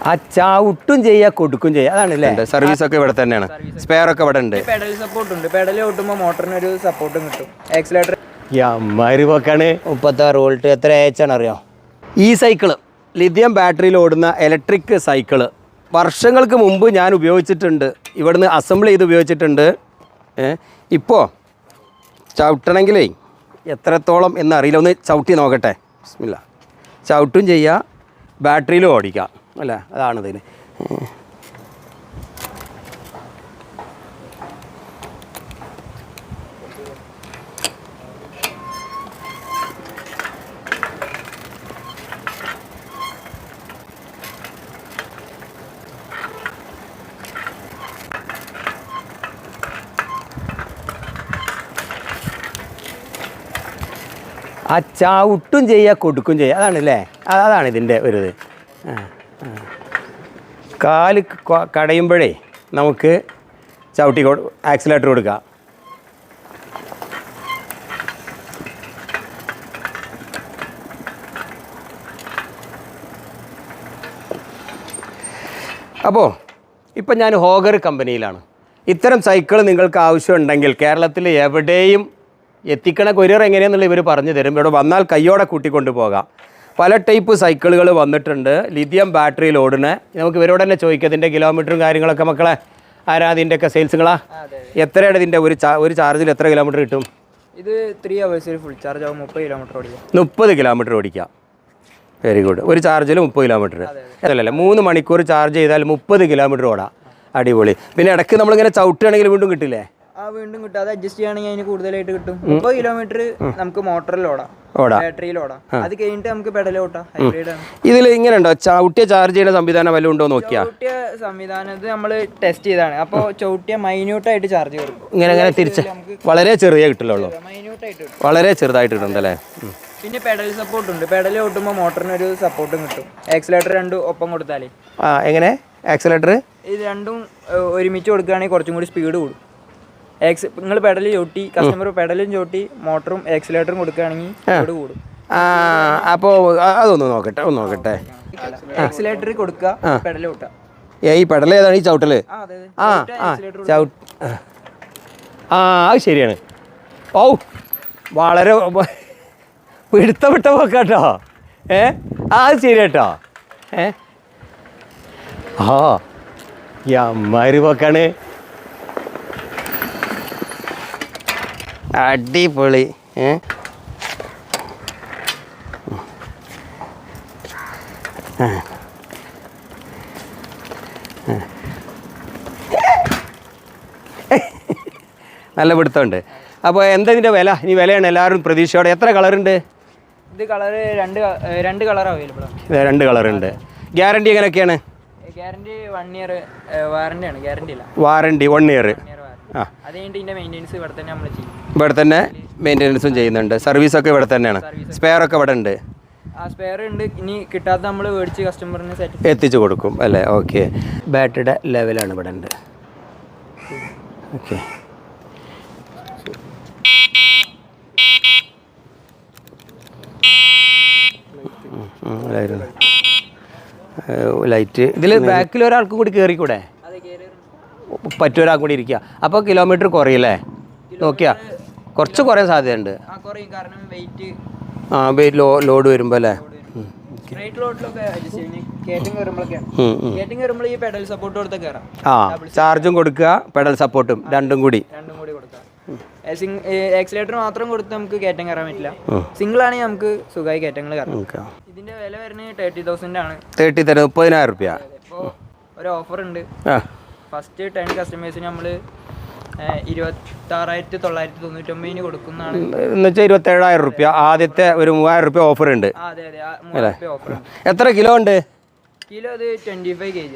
ആ ചവിട്ടും ചെയ്യുക കൊടുക്കും ചെയ്യുക അതാണല്ലേ. സർവീസ് ഒക്കെ ഇവിടെ തന്നെയാണ്, സ്പെയർ ഒക്കെ ഇവിടെ ഉണ്ട്. പെഡൽ സപ്പോർട്ട് ഉണ്ട്, പെഡൽ ഓട്ടുമ്പോൾ മോട്ടറിന് ഒരു സപ്പോർട്ടും കിട്ടും. ആക്സിലേറ്റർ അമ്മാര് പോക്കാണ്. 36 വോൾട്ട് എത്ര ഏച്ചാണ് അറിയാം. ഈ സൈക്കിള് ലിഥിയം ബാറ്ററിയിൽ ഓടുന്ന ഇലക്ട്രിക് സൈക്കിള് വർഷങ്ങൾക്ക് മുമ്പ് ഞാൻ ഉപയോഗിച്ചിട്ടുണ്ട്, ഇവിടുന്ന് അസംബിൾ ചെയ്ത് ഉപയോഗിച്ചിട്ടുണ്ട്. ഇപ്പോൾ ചവിട്ടണമെങ്കിലേ എത്രത്തോളം എന്നറിയില്ല, ഒന്ന് ചവിട്ടി നോക്കട്ടെ. ബിസ്മില്ലാ. ചവിട്ടും ചെയ്യുക, ബാറ്ററിയിലും ഓടിക്കാം അല്ലേ, അതാണിതിന്. ആ ചവിട്ടും ചെയ്യുക കൊടുക്കും ചെയ്യുക അതാണല്ലേ, അതാണ് ഇതിൻ്റെ ഒരു ഇത്. കാല് കടയുമ്പോഴേ നമുക്ക് ചവിട്ടി ആക്സിലേറ്റർ കൊടുക്കുക. അപ്പോൾ ഇപ്പം ഞാൻ ഹോഗർ കമ്പനിയിലാണ്. ഇത്തരം സൈക്കിൾ നിങ്ങൾക്ക് ആവശ്യമുണ്ടെങ്കിൽ കേരളത്തിൽ എവിടെയും എത്തിക്കണ കൊരിയർ എങ്ങനെയാണെന്നുള്ള ഇവർ പറഞ്ഞു തരും. ഇവിടെ വന്നാൽ കയ്യോടെ കൂട്ടിക്കൊണ്ട് പോകാം. പല ടൈപ്പ് സൈക്കിളുകൾ വന്നിട്ടുണ്ട്, ലിഥിയം ബാറ്ററിയിൽ ഓടുന്ന. നമുക്ക് ഇവരോട് തന്നെ ചോദിക്കാം ഇതിൻ്റെ കിലോമീറ്ററും കാര്യങ്ങളൊക്കെ. മക്കളെ ആരാ ഇതിൻ്റെയൊക്കെ സെയിൽസുകളാ? എത്രയാണ് ഇതിൻ്റെ ഒരു ചാർജിൽ എത്ര കിലോമീറ്റർ കിട്ടും? ഇത് 3 hours ഫുൾ ചാർജ് ആവും, 30 കിലോമീറ്റർ ഓടിക്കാം. 30 കിലോമീറ്റർ ഓടിക്കാം. Very good. ഒരു ചാർജിൽ 30 കിലോമീറ്റർ അല്ലല്ലേ, 3 മണിക്കൂർ ചാർജ് ചെയ്താൽ 30 കിലോമീറ്റർ ഓടാം. അടിപൊളി. പിന്നെ ഇടയ്ക്ക് നമ്മളിങ്ങനെ ചവിട്ടുകയാണെങ്കിൽ വീണ്ടും കിട്ടില്ലേ? വീണ്ടും കിട്ടും. അത് അഡ്ജസ്റ്റ് ചെയ്യുകയാണെങ്കിൽ അതിന് കൂടുതലായിട്ട് കിട്ടും. 30 കിലോമീറ്റർ നമുക്ക് മോട്ടറിൽ ഓടാം, ബാറ്ററിയിൽ ഓടാം. അത് കഴിഞ്ഞിട്ട് നമുക്ക് പെഡൽ ഓട്ടാം. ഹൈബ്രിഡ് ആണ്. ഇതിൽ ഇങ്ങനെ ഉണ്ടോ ചവിട്ടിയ ചാർജ് ചെയ്യുന്ന സംവിധാനം വല്ലതും ഉണ്ടോ നോക്കിയാ? ചവിട്ടിയ സംവിധാനം ഇത് നമ്മൾ ടെസ്റ്റ് ചെയ്താണ്. അപ്പോൾ ചവിട്ടിയ മൈന്യൂട്ടായിട്ട് ചാർജ് കൊടുക്കും. ഇങ്ങനെ തിരിച്ച് വളരെ ചെറിയ കിട്ടില്ലുള്ളൂ, മൈന്യൂട്ടായിട്ട് വളരെ ചെറുതായിട്ട് കിട്ടുന്നുണ്ടല്ലേ. പിന്നെ പെഡൽ സപ്പോർട്ട് ഉണ്ട്, പെഡൽ ഓട്ടുമ്പോൾ മോട്ടറിന് ഒരു സപ്പോർട്ടും കിട്ടും. ആക്സിലേറ്റർ രണ്ടും ഒപ്പം കൊടുത്താലേ. എങ്ങനെ ആക്സിലേറ്റർ ഇത് രണ്ടും ഒരുമിച്ച് കൊടുക്കുകയാണെങ്കിൽ കുറച്ചും കൂടി സ്പീഡ് കൂടും. നിങ്ങൾ പെഡൽ ചവിട്ടി, കസ്റ്റമർ പെഡലും ചവിട്ടി മോട്ടറും ആക്സിലേറ്ററും കൊടുക്കുകയാണെങ്കിൽ സ്പീഡ് കൂടും. അപ്പോൾ അതൊന്ന് നോക്കട്ടെ. ആക്സിലേറ്റർ കൊടുക്കുക, പെഡൽ ഓട്ടുക. ഈ പെഡൽ ഏതാണ്? ഈ ചവിട്ടല്? അത് ശരിയാണ്. ഓ വളരെ പിടുത്തപ്പെട്ട പോക്കാട്ടോ. അത് ശരി കേട്ടോ. ഈ അമ്മാര് പോക്കാണ്. അടിപൊളി. നല്ല പിടുത്തമുണ്ട്. അപ്പോൾ എന്താ ഇതിൻ്റെ വില? ഇനി വിലയാണ് എല്ലാവരും പ്രതീക്ഷയോടെ. എത്ര കളറുണ്ട്? ഇത് കളറ് രണ്ട് കളർ അവൈലബിൾ ആണ്. 2 കളറുണ്ട്. ഗ്യാരണ്ടി എങ്ങനെയൊക്കെയാണ്? ഗ്യാരണ്ടി 1 year വാറണ്ടി ആണ്, ഗ്യാരണ്ടി ഇല്ല. Warranty 1 year. അത് കഴിഞ്ഞിട്ട് ഇതിൻ്റെ മെയിൻ്റെനൻസ് ഇവിടെ തന്നെ നമ്മൾ ചെയ്യും. ഇവിടെ തന്നെ മെയിൻ്റെനൻസും ചെയ്യുന്നുണ്ട്. സർവീസൊക്കെ ഇവിടെ തന്നെയാണ്. സ്പെയർ ഒക്കെ ഇവിടെ ഉണ്ട്. സ്പെയർ ഉണ്ട്. ഇനി കിട്ടാത്ത നമ്മൾ മേടിച്ച് കസ്റ്റമറിന് എത്തിച്ചു കൊടുക്കും അല്ലേ. ഓക്കെ. ബാറ്ററിയുടെ ലെവലാണ് ഇവിടെ ഉണ്ട്. ഓക്കെ. ലൈറ്റ് ഇതിൽ ബാക്കിൽ ഒരാൾക്കും കൂടി കയറിക്കൂടെ? പറ്റൊരാൾ കൂടി ഇരിക്കുക. അപ്പോൾ കിലോമീറ്റർ കുറയില്ലേ? നോക്കിയാ കുറച്ച് കുറയാൻ സാധ്യതയുണ്ട്. വെയിറ്റ് ലോഡ് വരുമ്പോൾ അല്ലേ. ചാർജും കൊടുക്കുക, പെഡൽ സപ്പോർട്ടും രണ്ടും കൂടി കൊടുക്കുക. ആക്സിലേറ്റർ മാത്രം കൊടുത്ത് നമുക്ക് കയറ്റം കയറാൻ പറ്റില്ല. സിംഗിൾ ആണെങ്കിൽ നമുക്ക് സുഖമായി കയറ്റങ്ങൾ കയറാം. ഇതിന്റെ വില വരുന്നത് 30,000 ആണ്. 30,000 രൂപ. ഇപ്പോൾ ഒരു ഓഫർ ഉണ്ട്. ഫസ്റ്റ് 10 കസ്റ്റമേഴ്സിന് നമ്മൾ 26,999 കൊടുക്കുന്നതാണ്. എന്ന് വെച്ചാൽ 27,000 രൂപ. ആദ്യത്തെ ഒരു 3,000 രൂപ ഓഫർ ഉണ്ട്. എത്ര കിലോ ഉണ്ട്? കിലോ അത് 25 kg.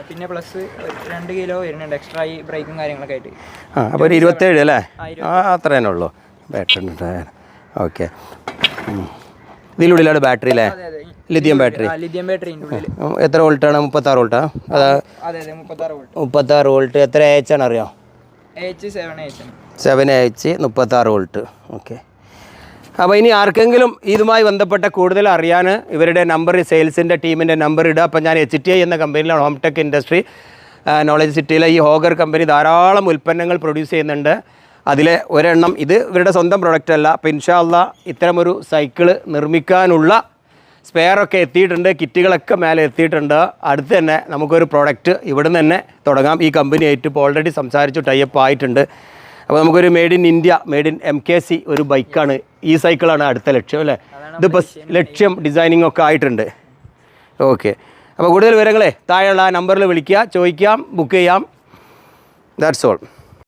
പിന്നെ പ്ലസ് 2 കിലോ വരുന്നുണ്ട് എക്സ്ട്രാ ഈ ബ്രേക്കും കാര്യങ്ങളൊക്കെ ആയിട്ട്. അപ്പോൾ 27 അല്ലേ? അത്ര തന്നെ ഉള്ളൂ. Battery okay. ഇതിനുള്ളിലാണ് ബാറ്ററി അല്ലേ? Lithium battery. എത്ര വോൾട്ടാണ്? 36 വോൾട്ടാ? അതാ 36 വോൾട്ട്. എത്ര AH ആണ് അറിയാം? 7 AH 36 വോൾട്ട്. ഓക്കെ. അപ്പോൾ ഇനി ആർക്കെങ്കിലും ഇതുമായി ബന്ധപ്പെട്ട കൂടുതൽ അറിയാൻ ഇവരുടെ നമ്പർ, സെയിൽസിൻ്റെ ടീമിൻ്റെ നമ്പർ ഇടുക. അപ്പോൾ ഞാൻ HTI എന്ന കമ്പനിയിലാണ്, ഹോം ടെക് ഇൻഡസ്ട്രി നോളജ് സിറ്റിയിലെ ഈ ഹോഗർ കമ്പനി ധാരാളം ഉൽപ്പന്നങ്ങൾ പ്രൊഡ്യൂസ് ചെയ്യുന്നുണ്ട്. അതിലെ ഒരെണ്ണം ഇത് ഇവരുടെ സ്വന്തം പ്രൊഡക്റ്റ് അല്ല. അപ്പോൾ ഇൻഷാ അല്ലാഹ് ഇത്തരമൊരു സൈക്കിള് നിർമ്മിക്കാനുള്ള സ്പെയറൊക്കെ എത്തിയിട്ടുണ്ട്, കിറ്റുകളൊക്കെ മേലെ എത്തിയിട്ടുണ്ട്. അടുത്ത് തന്നെ നമുക്കൊരു പ്രോഡക്റ്റ് ഇവിടെ നിന്ന് തന്നെ തുടങ്ങാം. ഈ കമ്പനിയായിട്ട് ഇപ്പോൾ ഓൾറെഡി സംസാരിച്ചു, ടൈപ്പ് ആയിട്ടുണ്ട്. അപ്പോൾ നമുക്കൊരു made in India, made in MKC ഒരു ബൈക്കാണ്, ഈ സൈക്കിളാണ് അടുത്ത ലക്ഷ്യം അല്ലേ? ഇതിപ്പോൾ ലക്ഷ്യം ഡിസൈനിങ് ഒക്കെ ആയിട്ടുണ്ട്. ഓക്കെ, അപ്പോൾ കൂടുതൽ വിവരങ്ങളെ താഴെയുള്ള നമ്പറിൽ വിളിക്കുക, ചോദിക്കാം, ബുക്ക് ചെയ്യാം. That's all.